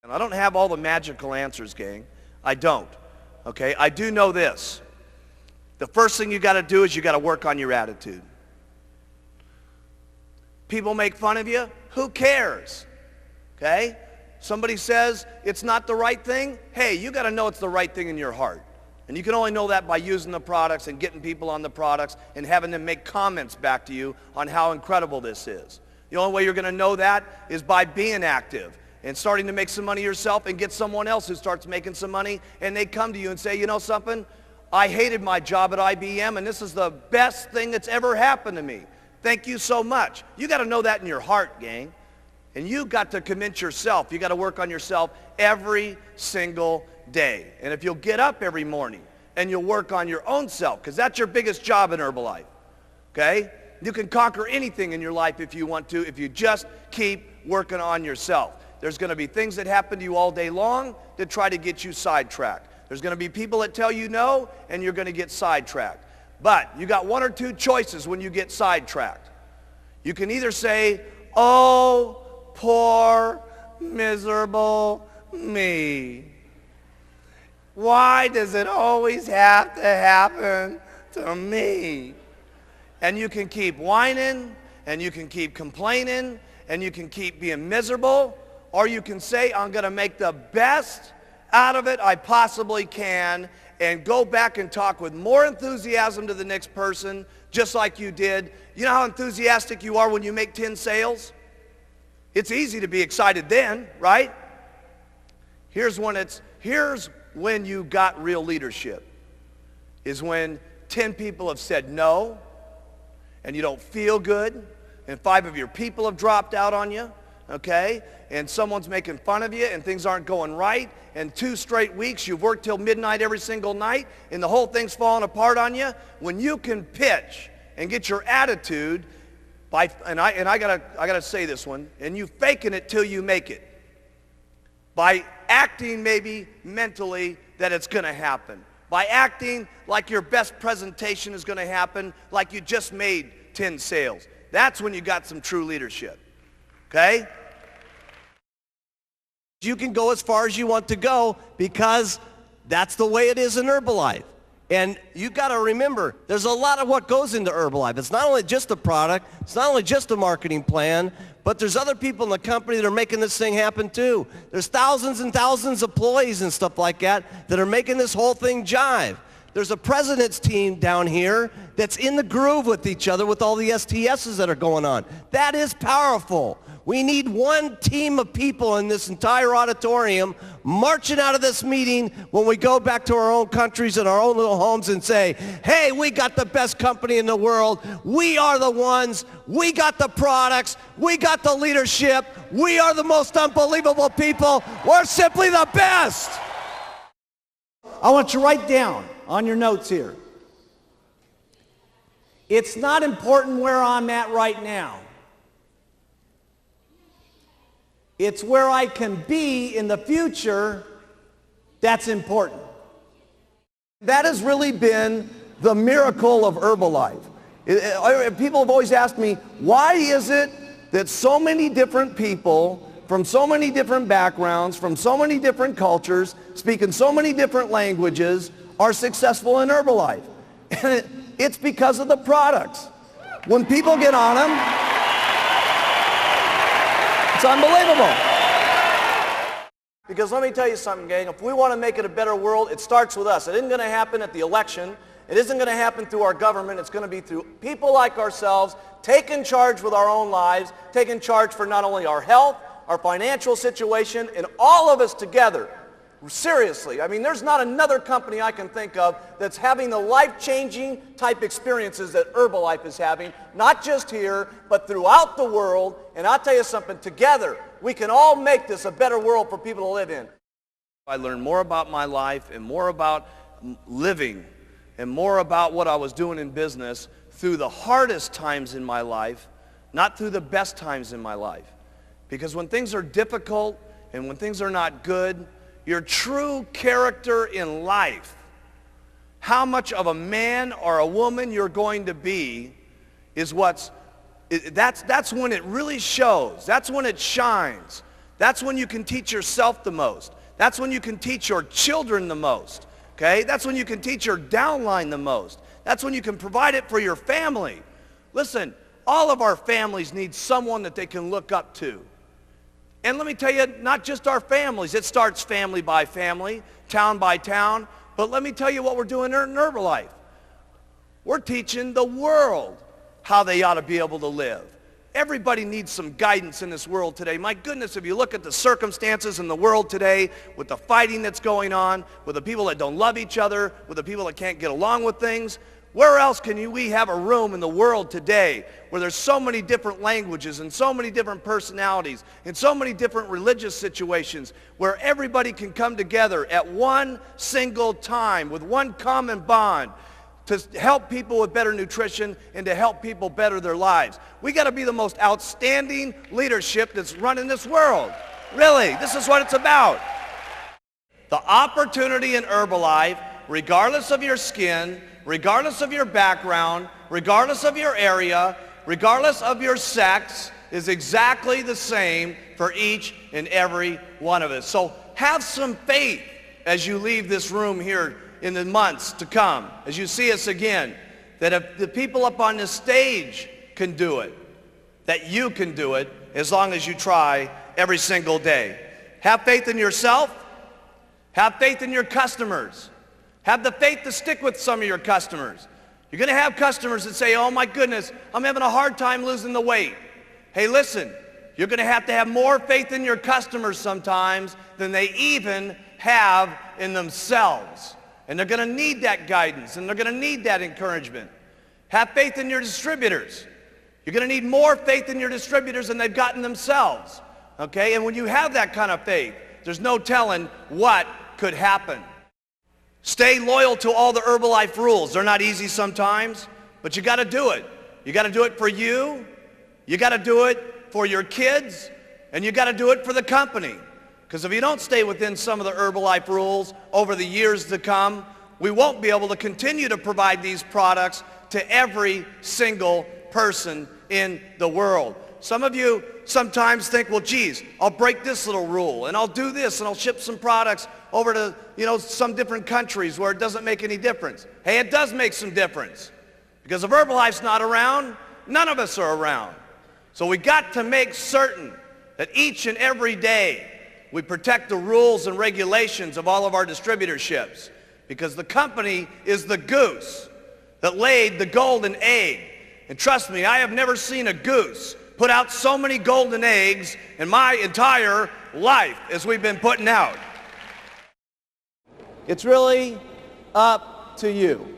And I don't have all the magical answers, gang. I don't. Okay? I do know this. The first thing you got to do is you got to work on your attitude. People make fun of you. Who cares? Okay? Somebody says it's not the right thing. Hey, you got to know it's the right thing in your heart. And you can only know that by using the products and getting people on the products and having them make comments back to you on how incredible this is. The only way you're going to know that is by being active and starting to make some money yourself and get someone else who starts making some money, and they come to you and say, you know something? I hated my job at IBM, and this is the best thing that's ever happened to me. Thank you so much. You got to know that in your heart, gang. And you got to convince yourself. You got to work on yourself every single day. And if you'll get up every morning and you'll work on your own self, because that's your biggest job in Herbalife, okay? You can conquer anything in your life if you want to, if you just keep working on yourself. There's going to be things that happen to you all day long that try to get you sidetracked. There's going to be people that tell you no, and you're going to get sidetracked. But you got one or two choices when you get sidetracked. You can either say, oh, poor, miserable me. Why does it always have to happen to me? And you can keep whining, and you can keep complaining, and you can keep being miserable, or you can say, I'm going to make the best out of it I possibly can, and go back and talk with more enthusiasm to the next person, just like you did. You know how enthusiastic you are when you make 10 sales? It's easy to be excited then, right? Here's when you got real leadership, is when 10 people have said no, and you don't feel good, and 5 of your people have dropped out on you, okay? And someone's making fun of you, and things aren't going right, and 2 straight weeks you've worked till midnight every single night, and the whole thing's falling apart on you. When you can pitch and get your attitude by, and I gotta say this one, and you faking it till you make it, by acting maybe mentally that it's going to happen, by acting like your best presentation is going to happen, like you just made 10 sales. That's when you got some true leadership, okay? You can go as far as you want to go because that's the way it is in Herbalife. And you got to remember, there's a lot of what goes into Herbalife. It's not only just a product, it's not only just a marketing plan, but there's other people in the company that are making this thing happen too. There's thousands and thousands of employees and stuff like that that are making this whole thing jive. There's a president's team down here that's in the groove with each other with all the STSs that are going on. That is powerful. We need one team of people in this entire auditorium marching out of this meeting when we go back to our own countries and our own little homes and say, hey, we got the best company in the world. We are the ones. We got the products. We got the leadership. We are the most unbelievable people. We're simply the best. I want you to write down on your notes here. It's not important where I'm at right now. It's where I can be in the future that's important. That has really been the miracle of Herbalife. People have always asked me, why is it that so many different people from so many different backgrounds, from so many different cultures, speaking so many different languages, are successful in Herbalife? And it's because of the products. When people get on them, it's unbelievable. Because let me tell you something, gang. If we want to make it a better world, it starts with us. It isn't going to happen at the election. It isn't going to happen through our government. It's going to be through people like ourselves taking charge with our own lives, taking charge for not only our health, our financial situation, and all of us together. Seriously, I mean, there's not another company I can think of that's having the life-changing type experiences that Herbalife is having, not just here, but throughout the world. And I'll tell you something, together, we can all make this a better world for people to live in. I learned more about my life and more about living and more about what I was doing in business through the hardest times in my life, not through the best times in my life. Because when things are difficult and when things are not good, your true character in life, how much of a man or a woman you're going to be, is that's when it really shows. That's when it shines. That's when you can teach yourself the most. That's when you can teach your children the most. Okay? That's when you can teach your downline the most. That's when you can provide it for your family. Listen, all of our families need someone that they can look up to. And let me tell you, not just our families. It starts family by family, town by town. But let me tell you what we're doing in Herbalife. We're teaching the world how they ought to be able to live. Everybody needs some guidance in this world today. My goodness, if you look at the circumstances in the world today, with the fighting that's going on, with the people that don't love each other, with the people that can't get along with things, where else can we have a room in the world today where there's so many different languages and so many different personalities and so many different religious situations where everybody can come together at one single time with one common bond to help people with better nutrition and to help people better their lives. We got to be the most outstanding leadership that's running this world. Really, this is what it's about. The opportunity in Herbalife, regardless of your skin, regardless of your background, regardless of your area, regardless of your sex, is exactly the same for each and every one of us. So have some faith as you leave this room here in the months to come, as you see us again, that if the people up on this stage can do it, that you can do it as long as you try every single day. Have faith in yourself. Have faith in your customers. Have the faith to stick with some of your customers. You're going to have customers that say, oh my goodness, I'm having a hard time losing the weight. Hey, listen, you're going to have more faith in your customers sometimes than they even have in themselves. And they're going to need that guidance, and they're going to need that encouragement. Have faith in your distributors. You're going to need more faith in your distributors than they've gotten themselves. Okay? And when you have that kind of faith, there's no telling what could happen. Stay loyal to all the Herbalife rules. They're not easy sometimes, but you got to do it. You got to do it for you. You got to do it for your kids, and you got to do it for the company. Because if you don't stay within some of the Herbalife rules over the years to come, we won't be able to continue to provide these products to every single person in the world. Some of you sometimes think, well, geez, I'll break this little rule, and I'll do this, and I'll ship some products over to, some different countries where it doesn't make any difference. Hey, it does make some difference. Because if Herbalife's not around, none of us are around. So we got to make certain that each and every day we protect the rules and regulations of all of our distributorships, because the company is the goose that laid the golden egg. And trust me, I have never seen a goose put out so many golden eggs in my entire life as we've been putting out. It's really up to you.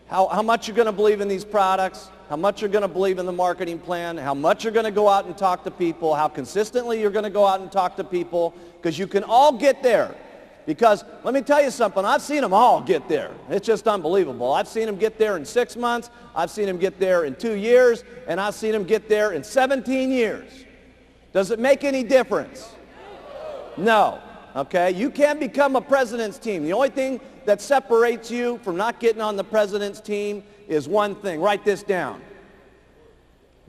How much you're going to believe in these products, how much you're going to believe in the marketing plan, how much you're going to go out and talk to people, how consistently you're going to go out and talk to people, because you can all get there. Because let me tell you something, I've seen them all get there. It's just unbelievable. I've seen them get there in 6 months, I've seen them get there in 2 years, and I've seen them get there in 17 years. Does it make any difference? No. Okay? You can't become a president's team. The only thing that separates you from not getting on the president's team is one thing. Write this down.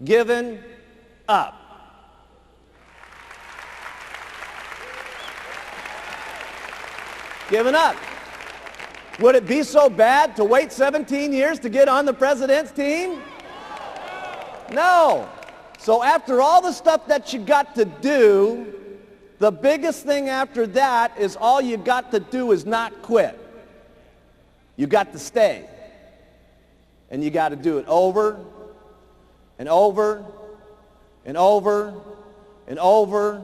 Giving up. Giving up. Would it be so bad to wait 17 years to get on the president's team? No. So after all the stuff that you got to do, the biggest thing after that is all you got to do is not quit. You got to stay. And you got to do it over and over and over and over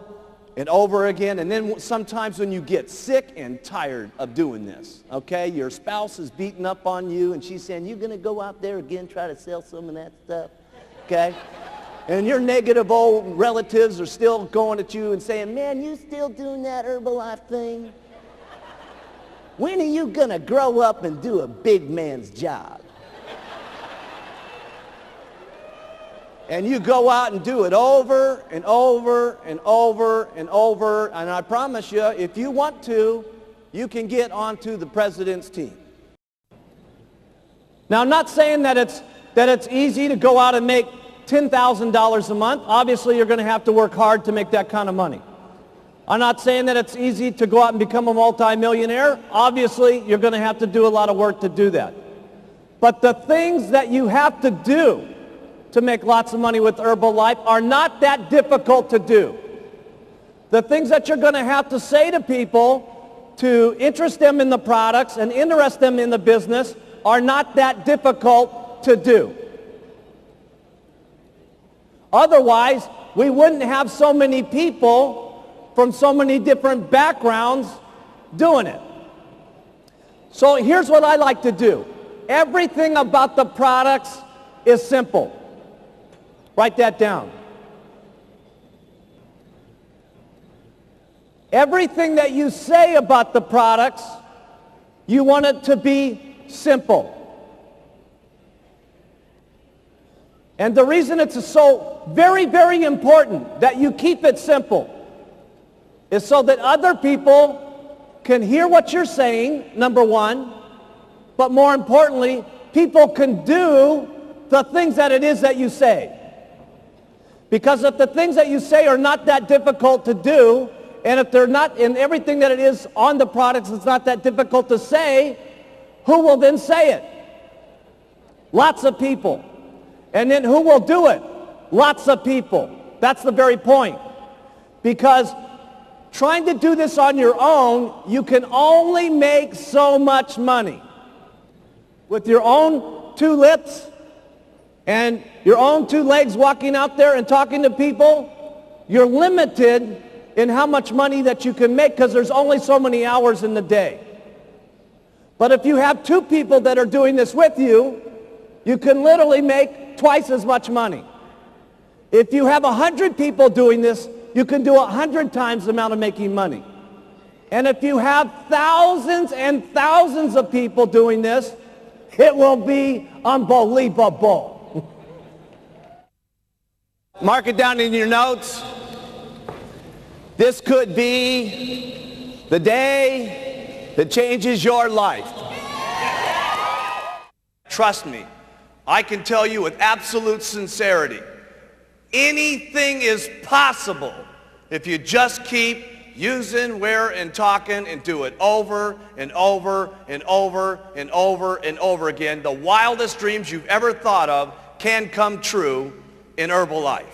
and over again. And then sometimes when you get sick and tired of doing this, okay, your spouse is beating up on you and she's saying, you going to go out there again, try to sell some of that stuff, okay? And your negative old relatives are still going at you and saying, man, you still doing that Herbalife thing? When are you going to grow up and do a big man's job? And you go out and do it over and over and over and over. And I promise you, if you want to, you can get onto the president's team. Now, I'm not saying that it's easy to go out and make $10,000 a month. Obviously, you're going to have to work hard to make that kind of money. I'm not saying that it's easy to go out and become a multimillionaire. Obviously, you're going to have to do a lot of work to do that. But the things that you have to do to make lots of money with Herbalife are not that difficult to do. The things that you're going to have to say to people to interest them in the products and interest them in the business are not that difficult to do. Otherwise, we wouldn't have so many people from so many different backgrounds doing it. So here's what I like to do. Everything about the products is simple. Write that down. Everything that you say about the products, you want it to be simple. And the reason it's so very, very important that you keep it simple is so that other people can hear what you're saying, number one, but more importantly, people can do the things that it is that you say. Because if the things that you say are not that difficult to do, and if they're not, in everything that it is on the products is not that difficult to say, who will then say it? Lots of people. And then who will do it? Lots of people. That's the very point. Because trying to do this on your own, you can only make so much money. With your own two lips and your own two legs walking out there and talking to people, you're limited in how much money that you can make because there's only so many hours in the day. But if you have two people that are doing this with you, you can literally make twice as much money. If you have 100 people doing this, you can do 100 times the amount of making money. And if you have thousands and thousands of people doing this, it will be unbelievable. Mark it down in your notes. This could be the day that changes your life. Trust me, I can tell you with absolute sincerity, anything is possible if you just keep using, wearing, and talking and do it over and over and over and over and over again. The wildest dreams you've ever thought of can come true in Herbalife.